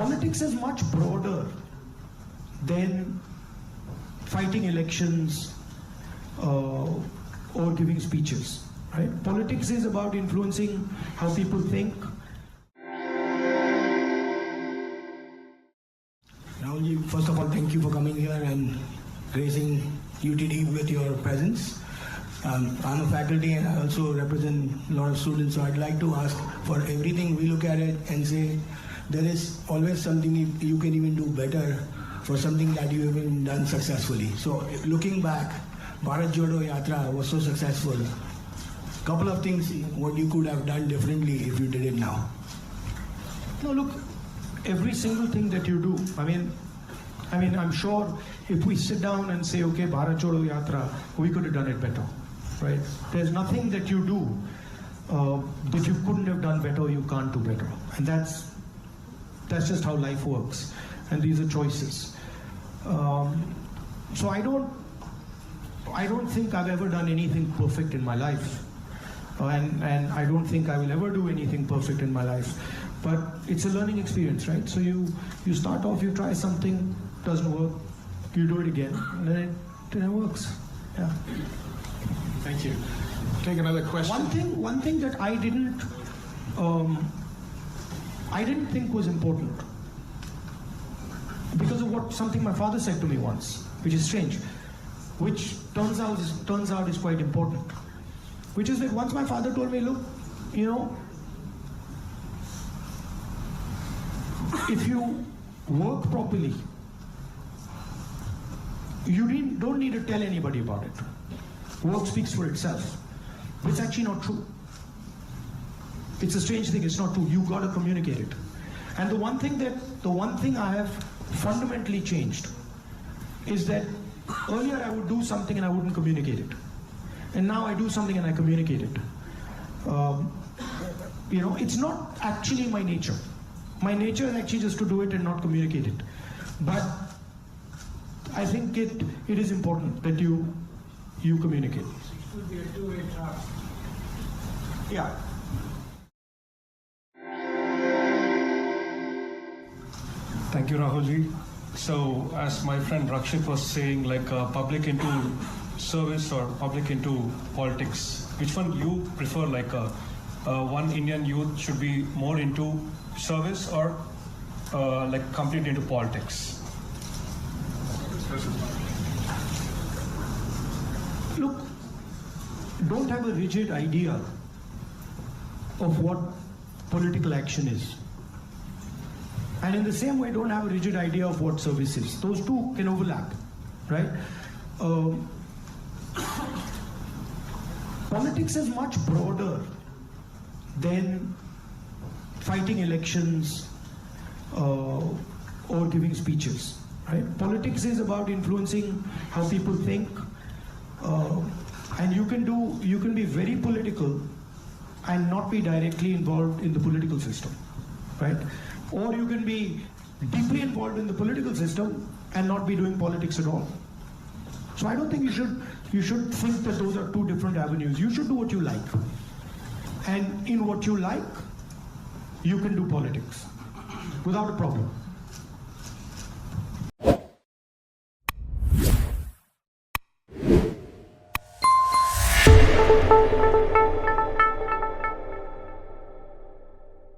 politics is much broader than fighting elections or giving speeches, right? Politics is about influencing how people think. Rahulji, first of all, thank you for coming here and raising UTD with your presence. I'm a faculty and I also represent a lot of students, so I'd like to ask, for everything we look at it and say there is always something you can even do better for something that you haven't done successfully. So looking back, Bharat Jodo Yatra was so successful. Couple of things what you could have done differently if you did it now. No, look, every single thing that you do, I mean, I'm sure if we sit down and say, okay, Bharat Jodo Yatra, we could have done it better, right? There's nothing that you do that you couldn't have done better or you can't do better. And that's just how life works. And these are choices. So I don't think I've ever done anything perfect in my life. And I don't think I will ever do anything perfect in my life. But it's a learning experience, right? So you start off, you try something, doesn't work, you do it again, and then it works. Yeah. Thank you. Take another question. One thing that I didn't think was important, because of something my father said to me once, which is strange, which turns out is quite important, which is that once my father told me, look, you know, if you work properly, you don't need to tell anybody about it. Work speaks for itself. It's actually not true. It's a strange thing, it's not true. You've got to communicate it. And the one thing I have fundamentally changed is that earlier I would do something and I wouldn't communicate it. And now I do something and I communicate it. You know, it's not actually my nature. My nature is actually just to do it and not communicate it. But I think it is important that you communicate. It should be a two-way traffic. Yeah. Thank you, Rahulji. So, as my friend Rakshit was saying, like public into service or public into politics, which one you prefer? Like one Indian youth should be more into service or like complete into politics? Look, don't have a rigid idea of what political action is. And in the same way, don't have a rigid idea of what service is. Those two can overlap, right? Politics is much broader than fighting elections or giving speeches, right? Politics is about influencing how people think, and you can be very political and not be directly involved in the political system, right? Or you can be deeply involved in the political system and not be doing politics at all. So I don't think you should think that those are two different avenues. You should do what you like. And in what you like, you can do politics without a problem.